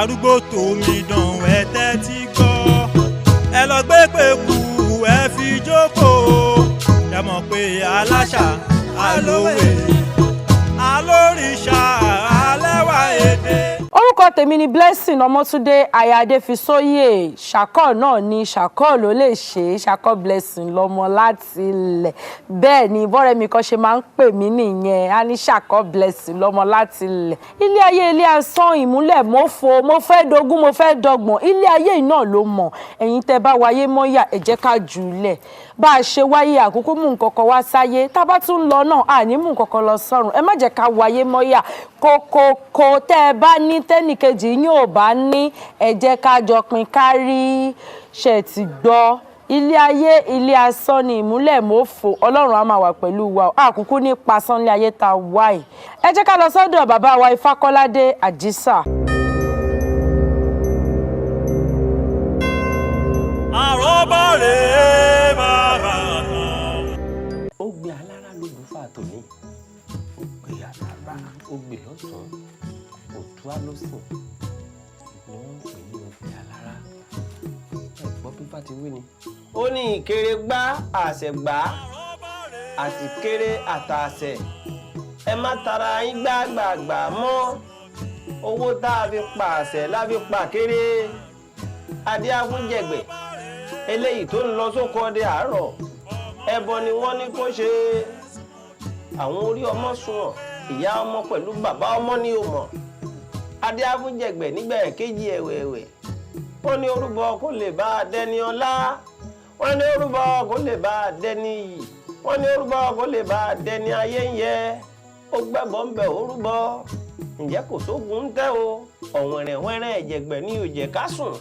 arúgbó tòmí dàn ẹ tẹ́tí gbọ́ ẹ lọ gbé pẹ̀kú ẹ fi jókòó ẹ mọ̀ pé aláṣà alówè alórìṣà alẹ́wà èdè. Orúkọ tèmi ni Blessing Omotunde ayáde fi sóyè ṣàkọ náà ni ṣàkọ ló lè ṣe ṣàkọ Blessing lọmọ láti ilẹ̀ bẹ́ẹ̀ ni bọ́rẹ̀ mi kan ṣe máa ń pè mí nìyẹn á ní ṣàkọ Blessing lọmọ láti ilẹ̀ ilé ayé ilé asán ìmúlẹ̀ mọ́fo mo fẹ́ dogún mo fẹ́ dọgbọ̀n ilé ayé náà ló mọ̀ ẹ̀yin tẹ́ bá wáyé mọ́yà ẹ jẹ́ ká jùlẹ̀ bá a ṣe wáyé àkókò mú nǹkan kan wá sáyé tá a bá tún lọ náà àní mú nǹkan kan lọ sọ́run ẹ má jẹ́ ká wáyé mọ́yà kókókó tẹ́ ẹ bá ní tẹ́nìkejì yín ò bá ní ẹ jẹ́ ká jọ pín kárí ṣe ti gbọ́ ilé ayé ilé asán ni ìmúlẹ̀ mọ́fò ọlọ́run á máa wà pẹ̀lú wa àkókò ní pasán ilé ayé tá a wá yìí ẹ jẹ́ ká lọ sọ́dọ̀ bàbá wa Ifákọ́ládé Ajisa. Aroba rèé bàbá kan. Ó gbé alára lóògùn fàtòní ó gbé alára ó gbé lọ́sàn-án òtúá lọ́sàn ni wọ́n ń pè ní ògbé alára ẹ̀gbọ́n pípa ti wí ni. Ó ní ìkéré gbá àṣẹ gbá àsìkéré àtàṣẹ ẹ má tara yín gbàgbàgbà mọ́ owó tá a fi pa àṣẹ la fi pa kéré adé afúnjẹgbẹ eléyìí tó ń lọ sóko ọdẹ àárọ̀ ẹbọ ni wọ́n ní kó ṣe àwọn orí ọmọ sunwọ̀n ìyá ọmọ pẹ̀lú bàbá ọmọ ní òmọ adé afúnjẹgbẹ nígbà kejì ẹ̀wẹ̀ẹ̀wẹ̀ wọ́n ní orúbọ kó lè bá a dẹni ọlá wọ́n ní orúbọ kó lè bá a dẹni iyì wọ́n ní orúbọ kó lè bá a dẹni ayé ń yẹ ó gbẹ́bọ ń bẹ orúbọ ǹjẹ́ kò sógun ń tẹ́ o ọ̀wẹ̀rẹ̀ wẹ́rẹ́ ẹ̀jẹ̀gbẹ̀ ní òjẹ̀ ká sùn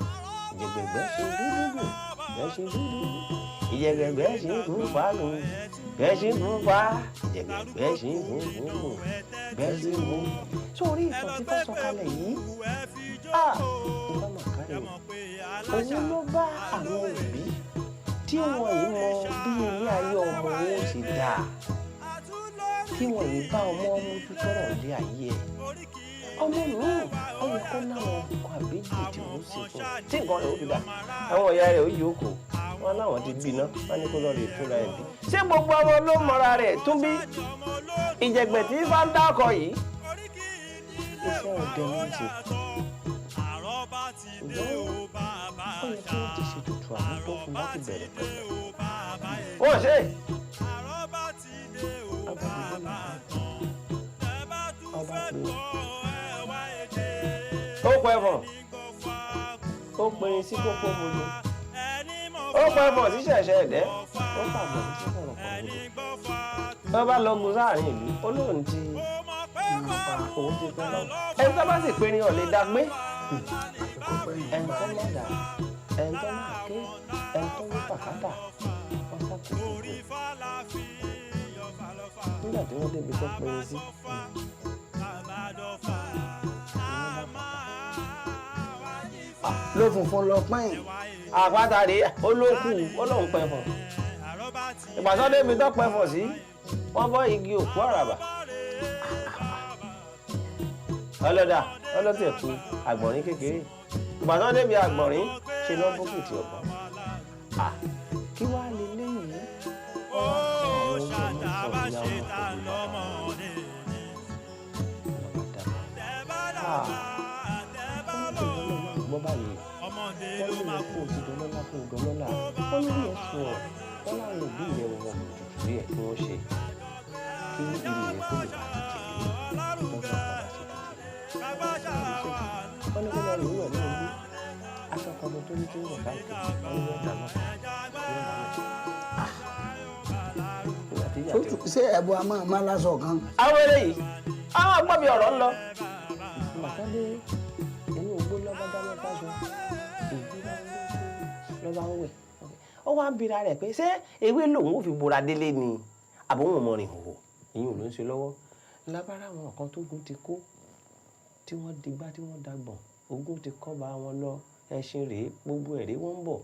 ìjẹ̀gbẹ̀gbẹ̀ ṣe dúdú bẹ́ẹ̀ ṣe dúdú ìjẹ̀gbẹ̀gbẹ̀ ṣe ń fún fàánù bẹ́ẹ̀ ṣe ń fún fà ìjẹ̀gbẹ̀gbẹ̀ ṣe ń fún fún bẹ́ẹ̀ ṣe ń fún. sórí ìtàn tí fẹ́ sọ̀kalẹ̀ yìí ìfá màkàrẹ̀ òun ló bá àwọn òbí tí wọ́n yìí mọ bí ilé ayé ọmọ wọn ṣe dáa tí wọ́n yìí bá ọmọ mójú tọ́rọ̀ ilé ayé ẹ̀ ọmọ mi ó yẹ kó láwọn nǹkan àbíjì tí wọ́n ṣe fún tí nǹkan rẹ̀ ó fi dà àwọn ìyá rẹ̀ ó yí òkò wọn láwọn ti gbiná wọn ní kó lọ rè túnra ẹ̀ bí. ṣé gbogbo ọmọ ló mọra rẹ̀ tún bí ìjẹ̀gbẹ̀ tí bá ń dákọ̀ yìí iṣẹ́ ọdẹ ló ń ṣe ṣùgbọ́n ó yẹ kí wọ́n ti ṣètùtù àmútó fún láti bẹ̀rẹ̀ pẹ̀lú. wọ́n ṣe ó pẹ́ fọ̀ ó pẹ́yìn sí kókó gbogbo ó pẹ́ fọ̀ sí ṣẹ̀ṣẹ̀ ẹ̀dẹ́ ó pàbọ̀ sí kọ̀rọ̀kọ̀ gbogbo wọ́n bá lọ gun sáàrin ìlú ó lóun ti òun ti pẹ́ lọ́wọ́ ẹni tó bá sì pé ní ọ̀lẹ́ dágbé ẹni tó má dà ẹni tó má ké ẹni tó ní pàkátà wọ́n ṣàkóso nígbà tí wọ́n débi tó pẹ́yìn sí. ló funfun lọ pẹ́yìn. àpáta rèé olókù olóhùn pẹ̀fọ̀ ìpàṣọ débi tó pẹ̀fọ̀ sí wọ́n bọ́ igi òkú àràbà ọlọ́dà ọlọ́tẹ̀ kú àgbọ̀nrín kékeré ìpàṣọ débi àgbọ̀nrín ṣe lọ́ bókìtì ọ̀pọ̀ kí wàá lè léyìí gbọ́ báyìí wọ́n ní máa kó òtí dọ́lọ́lá fún ìdọ́lọ́lá wọ́n ní ìyẹn sùn ọ̀ wọ́n láwọn òbí rẹ̀ wọ̀ tuntun rí ẹ̀ kí wọ́n ṣe kí ìrì rẹ̀ kó lè bá ti tẹ̀lé wọ́n bá padà sí tuntun. wọ́n ní kó lọ rí wẹ̀ ní orí akẹ́kọ̀ọ́ ọmọ tó ní tó ń bọ̀ káàkiri wọ́n ní wọ́n dáná ṣé ẹ̀bùn àmọ́ máa lásọ̀ kan. àwọn eléyìí àwọn agbọ́bí ọ̀rọ̀ ń lọ. màkàdé inú igbó lọ́ba dáná fáṣọ lọ́ba ń wẹ̀ ó wá ń bira rẹ̀ pé ṣé ewé lòun ò fi bora délé ni àbòun mọ̀ rìn hòhò ìyún ló ń ṣe lọ́wọ́ lábára àwọn kan tó gun ti kó tí wọ́n digbá tí wọ́n dagbọ̀n ogun ti kọ́ bá wọn lọ ẹṣin rèé gbogbo ẹ̀rẹ́ wọ́n ń bọ̀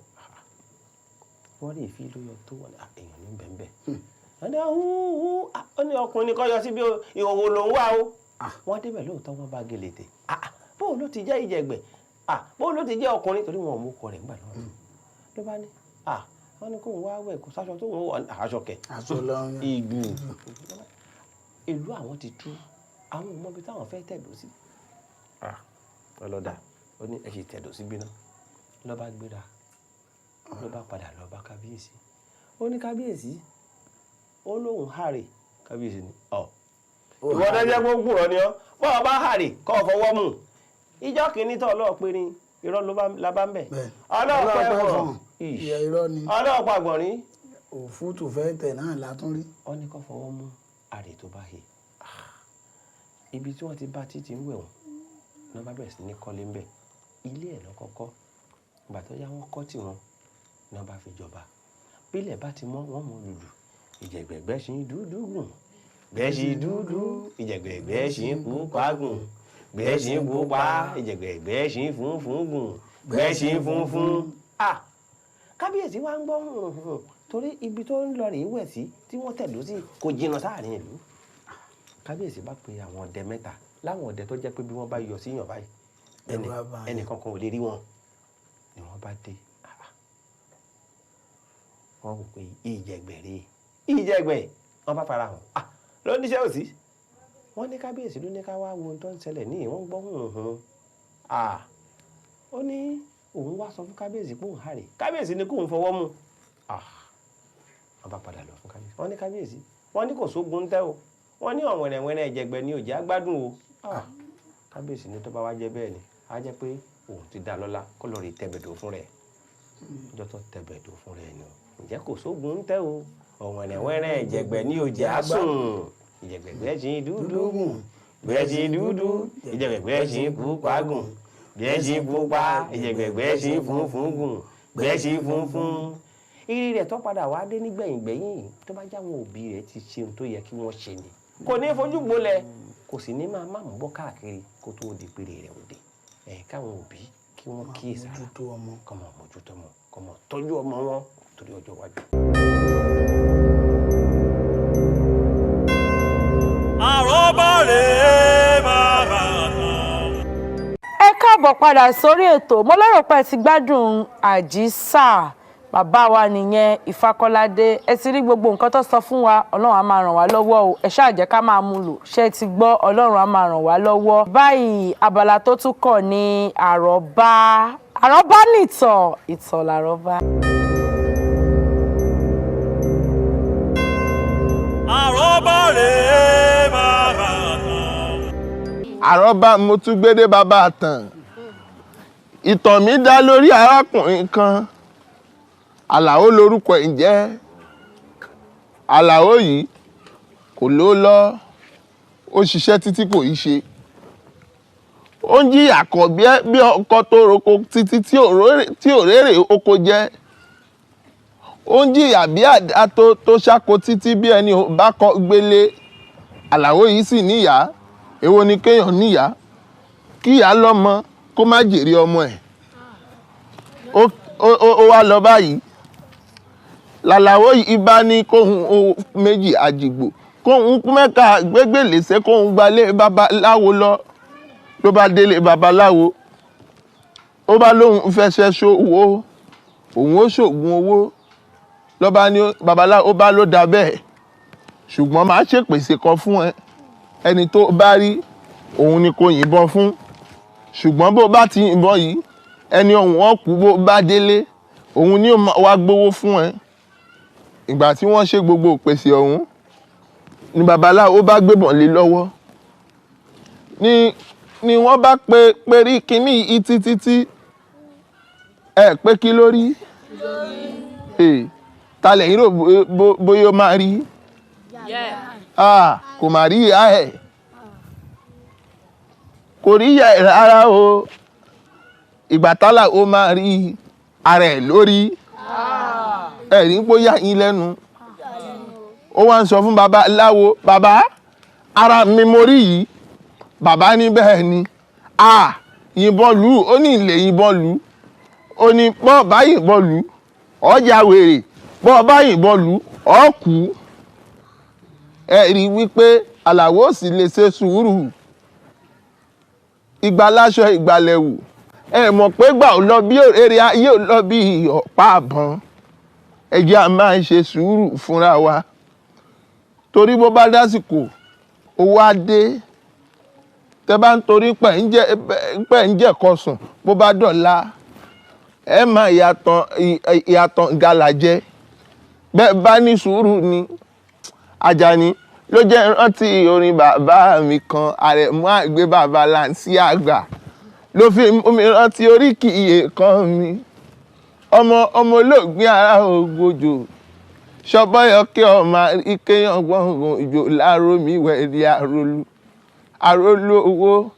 wọ́n lè fi lóyọ tó wọ́n èèyàn ní bẹ́ẹ̀ ó ní ọkùnrin kọ́ yọ sí bí ìhòòhò lòún wà ó wọ́n débẹ̀ lóòótọ́ wọ́n bá gèlètè bóun ló ti jẹ́ ìjẹ̀gbẹ̀ bó ló ti jẹ́ ọkùnrin torí wọn ò mú ọkọ rẹ̀ ńgbà náà ló bá ní wọ́n ní kóun wá wẹ̀ kó sáṣọ tó ń wọ aṣọ kẹ̀ ìlú ìlú àwọn ti tú àwọn ò mọ ibi táwọn fẹ́ tẹ̀dó sí ọlọ́dà ó ní ẹ ṣe tẹ̀dó sí gbéná ló bá gbéra ló bá padà lọ bá kábíyèsí ó ní kábíyèsí ó lóun hàrè kábíyèsí ni ìwọ dẹ́jẹ́ gbogbo rọ ni ọ́ bọ́ọ̀ bá hàrè kọ́ fọwọ́ mú ìjọ kìíní tó ọlọ́ọ̀pẹ́ ni irọ́ la bá ń bẹ̀ ọlọ́ọ̀pẹ́ fún ọlọ́ọ̀pẹ́ àgbọ̀nrín òfútù fẹ́ tẹ̀ náà látún rí. ó ní kọ́ fọwọ́ mú àrè tó bá he ibi tí wọ́n ti bá títí ń wẹ̀ wọ́n ní wọ́n bá bẹ̀rẹ̀ sí ní kọ́lé ń bẹ̀ ilé ẹ̀ lọ́kọ́kọ́ ìgbà tó yá wọ́n kọ́ tì wọ́n ní wọ́n bá fi jọba bílẹ̀ bá ti mọ́ wọ́n mú lùlù ìjẹ̀gbẹ̀gbẹ́ ṣì ń dúdú gùn gbẹ́ ṣì dúdú ìjẹ̀gbẹ̀gbẹ́ ṣì ń pupa gùn gbẹ́ ṣì ń pupa ìjẹ̀gbẹ̀gbẹ́ ṣì ń funfun gùn gbẹ́ ṣì ń funfun. kábíyèsí wa ń gbọ́ torí ibi tó ń lọ rèé wẹ̀ sí tí wọ́n tẹ̀dó sí kò jìnnà sáàrin ìlú. kábíyèsí bá pe àwọn ọdẹ mẹ́ta láwọn ọdẹ tó jẹ́ pé bí wọ́n bá yọ síyàn báyìí ẹnìkan kan ò lè rí wọn ni wọ́n bá dé wọ́n wò pé ìjẹ̀gbẹ̀ wọ́n bá fara hàn ló níṣẹ́ òsì wọ́n ní kábíyèsí ló ní ká wá wo ohun tó ń ṣẹlẹ̀ ní ìwọ̀n gbọ́ ó ní òun wá sọ fún kábíyèsí pé òun hàrè kábíyèsí ní kóun fọwọ́ mú wọ́n bá padà lọ fún kábíyèsí wọ́n ní kábíyèsí wọ́n ní kò sógun tẹ́ o wọ́n ní ọ̀wẹ̀rẹ̀wẹ̀rẹ̀ ìjẹ̀gbẹ̀ ni òjì àgbádùn o kábíyèsí ní tó bá wá jẹ́ bẹ́ẹ̀ ni á jẹ́ pé òun ti dá lọ́lá kó lọ rí tẹ̀bẹ̀dọ̀ fún rẹ̀ ọjọ́ tó tẹ̀bẹ̀dọ̀ fún rẹ̀ ni ǹjẹ́ kò sógun tẹ́ o ọ̀wẹ̀rẹ̀wẹ̀rẹ̀ ìjẹ̀gbẹ̀ ni òjì àsùn ìjẹ̀gbẹ̀gbẹ̀ ṣì ń dúdú gùn gbẹ̀ ṣì ń dúdú ìjẹ̀gbẹ̀gbẹ̀ ṣì ń pupa gùn gbẹ̀ ṣì ń pupa ìjẹ̀gbẹ̀gbẹ̀ ṣì ń funfun gùn gbẹ̀ ṣì ń funfun. ìrì rẹ̀ tó padà wá dé nígbẹ̀yìngbẹ̀yìn tó bá jáwọn òbí rẹ̀ ti ṣe ohun tó yẹ kí wọ́n ṣe ni kò ní fojú gbolẹ̀ kò sì ní máa má mú bọ́ káàkiri kó tó di péré rẹ̀ òde káwọn òbí kí wọ́n kíyèsára kọ́mọ mójútó ọmọ kọ́mọ tọ́jú ọmọ wọn torí ọjọ́ iwájú. Aroba rèé bàbá kan. Ẹ káàbọ̀ padà sórí ètò mo lérò pé ẹ ti gbádùn Ajisa bàbá wa nìyẹn Ìfakọ́ládé ẹ ti rí gbogbo nǹkan tó sọ fún wa Ọlọ́run á máa ràn wá lọ́wọ́ o ẹ ṣáà jẹ́ ká máa mú lò ṣé ti gbọ́ Ọlọ́run á máa ràn wá lọ́wọ́. Báyìí abala tó tún kàn ní àrọ́bá nìtàn ìtàn làrọ́bá. Aroba rèé bàbá kan. Àrọ́bá mo tún gbédé bàbá àtàn ìtàn mi dá lórí arákùnrin kan Àlàó lórúkọ ẹ̀ ń jẹ́ Àlàó yìí kò ló lọ ó ṣiṣẹ́ títí kò í ṣe ó ń jìyà kọ̀ bí ọkọ tó roko títí tí ò rérè oko jẹ́ ó ń jìyà bí àdá tó ṣáko títí bí ẹni ò bá kọ gbélé Àlàó yìí sì níyà èwo ni kéèyàn níyà kíyà lọ́mọ kó má jèrè ọmọ ẹ̀ ó wá lọ báyìí làlàó yìí bá ní kóhun méjì àjìgbò kóhun mẹ́ka gbégbèlèsé kóhun gbalé babaláwo ló bá délé babaláwo ó bá lóhun fẹsẹ̀ ṣòwò òun ó ṣògùn owó ló bá ní babaláwo bá ló dá bẹ́ẹ̀ ṣùgbọ́n máa ṣèpèsè kan fún ẹ ẹni tó bá rí òun ni kò yìnbọn fún ṣùgbọ́n bó bá ti yìnbọn yìí ẹni ọ̀hún ọ̀kú bó bá délé òun ni ó wá gbowó fún ẹ ìgbà tí wọ́n ṣe gbogbo ìpèsè ọ̀hún ni babaláwo bá gbébọn lé lọ́wọ́ ni wọ́n bá perí kínní yìí títí ẹ pé kí ló rí ta lẹ́yìn rò bóyá ó máa rí kò má rí ìyá ẹ̀ kò rí ìyá ẹ̀ rárá o ìgbà tálà ó máa rí ara ẹ̀ lórí ẹ̀rí ń bóyá yín lẹ́nu ó wá ń sọ fún babaláwo bàbá ara mi mo rí yìí bàbá ní bẹ́ẹ̀ ni yìnbọn lù ú ó ní ilé yìnbọn lù ú ó ní bọ́ọ̀ bá yìnbọn lù ú ọjà wèrè bọ́ọ̀ bá yìnbọn lù ú ó kú ẹ̀rí wípé Àlàó sì lè ṣe sùúrù ìgbàláṣọ ìgbàlẹ̀wù ẹ mọ̀ pé gbà ó lọ bí eré ayé ò lọ bí ọ̀pá àbọ̀n. Ẹ jẹ́ a máa ṣe sùúrù fúnra wa torí bó bá dásìkò owó á dé. Tẹ́ bá ń torí pẹ̀ ń jẹ́ kọsùn bó bá dọ̀la ẹ máa ìyàtọ̀ gàlàjẹ. Bẹ́ẹ̀ bá ní sùúrù ni. Àjàní ló jẹ́ rántí orin bàbá mi kan Àrẹ̀mú àgbé bàbá Láǹsí àgbà ló fi mú mi rántí oríkì iye kan mi. Ọmọ olóògbé ara ògbójò ṣọbọyọ kí ọmọ ìkéyàn gbọngàn ìjò láàrọ mi wẹ̀rí àrólú owó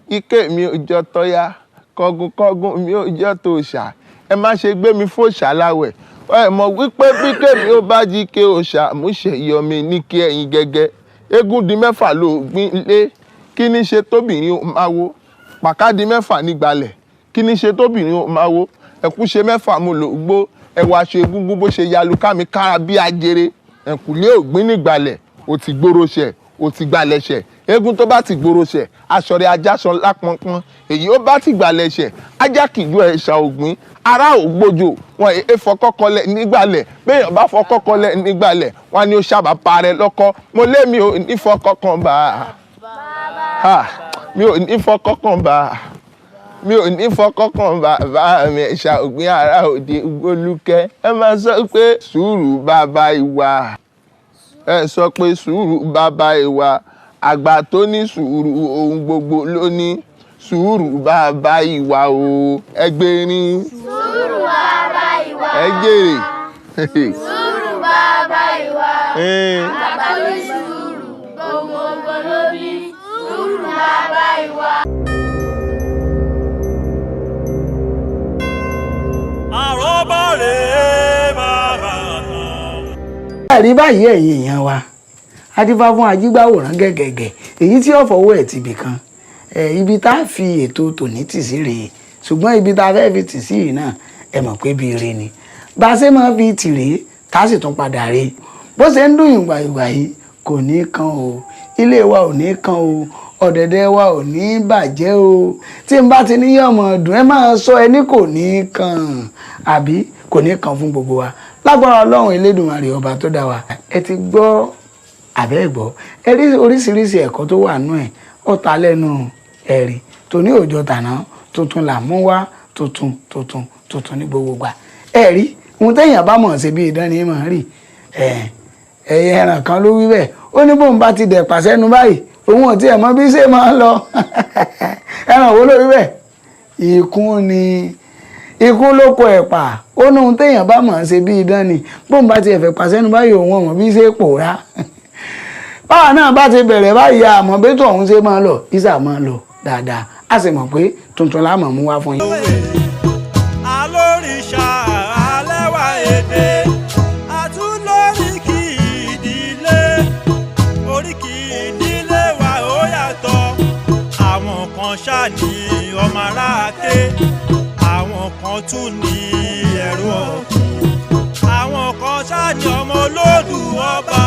ike mi ò jọ tọ́yá kọgùnkọgùn mi ò jọ tó ṣà. Ẹ má ṣe gbé mi fòṣà láwẹ̀. Ẹ mọ̀ wípé bí kèmí ó bá jí ké òṣà múṣe yọmi ní kí ẹ̀yin gẹ́gẹ́. Eégún di mẹ́fà ló gbìn lé kí ní ṣe tóbìnrin ó máa wó. Pàká di mẹ́fà nígbàlẹ̀ kí ní ṣe tóbìnrin ó máa wó. Ẹ̀kú ṣe mẹ́fà mo lò gbó ẹwà ṣe egúngún bó ṣe yalu ká mi kára bí ajere. Ẹ̀kúlé ògbín nígbàlẹ̀ ó ti gbóró ṣẹ̀ ó ti gbalẹ̀ ṣẹ̀. Eégún tó bá ti gbóró ṣẹ̀ aṣọ rẹ̀ ajáṣọ lápọnpọn. Èyí ó bá ti gbalẹ̀ ṣẹ̀ ajá kìjú ẹ̀ṣà ògbín ará ògbójò wọn èé fọkọ́kọlẹ̀ nígbàlẹ̀ béèyàn bá fọkọ́kọlẹ̀ nígbàlẹ̀ wọn ni ó ṣàbà parẹ́ lọ́kọ́. Mo lé mi ò ní fọkọ́kàn bá mi ò ní fọkọ́kàn bá mi ò ní fọkọ́kàn bàbá mi ẹ̀ṣà ògbín ará òde Ogboluke. Ẹ máa sọ pé sùúrù bàbá ìwà. Ẹ sọ pé sùúrù bàbá ìwà. Àgbà tó ní sùúrù ohun gbogbo ló ní. Sùúrù bàbá ìwà o ẹgbẹ́rin. Sùúrù bàbá ìwà. Ẹ jèrè. Sùúrù bàbá ìwà. Àgbà tó ní sùúrù ohun gbogbo ló ní. Sùúrù bàbá ìwà. Aroba rèé bàbá náà. Ẹ̀rí báyìí ẹ̀yin èèyàn wa adífá fún ajígbáwòrán gẹ́gẹ́gẹ́ èyí tí ó fọwọ́ ẹ̀ tibì kan ibi tá a fi ètò tòní tì sí rèé ṣùgbọ́n ibi tá a fẹ́ fi tì sí yìí náà ẹ mọ̀ pé bí ire ni bá a ṣe máa fi tì rèé tá a sì tún padà rèé bó ṣe ń dùn ìgbàyùgbà yìí kò ní kan o ilé wa ò ní kan o ọ̀dẹ̀dẹ̀ wa ò ní bàjẹ́ o tí n bá ti ní yọ̀mọ̀ ọdún ẹ máa sọ ẹni kò ní kan àbí kò ní kan fún gbogbo wa lágbára Ọlọ́run Elédùmarè ọba tó dá wa ẹ ti gbọ́ àbẹ́ gbọ́ ẹ rí oríṣiríṣi ẹ̀kọ́ tó wà nú ẹ̀ ọ̀tá lẹ́nu ẹ̀rí tòní òjò tàná tuntun là mú wá tuntun ní gbogbo gbà ẹ̀rí ohun téèyàn bá mọ̀ ṣe bí idán ni mọ̀ rí ẹ̀yẹ ẹran kan ló wí bẹ́ẹ̀ ó ní bóun bá ti dẹ̀ pàṣẹ nu báyìí òun ò tiẹ̀ mọ̀ bí ṣe máa ń lọ ẹran wo ló wí bẹ́ẹ̀ ìkún ni ikú ló kọ ẹ̀pà ó ní ohun téèyàn bá mọ̀ ṣe bí idán ni bóun bá ti ẹ̀fẹ̀ pàṣẹ nu báyìí òun ọ̀mọ̀ bí ṣe pòórá báwa náà bá ti bẹ̀rẹ̀ báyìí àmọ́ bí tòun ṣe máa lọ ìsà máa lọ dáadáa a sì mọ̀ pé tuntun la mọ̀ mú wá fún yín. Alórìṣà alẹ́wà èdè àtúnlóríkì ìdílé oríkì ìdílé wa ó yàtọ̀ àwọn kan ṣáà ní ọmọ aráàké àwọn kan tún ní ẹ̀rọ ọ̀gbìn àwọn kan ṣáà ní ọmọ olódù ọba.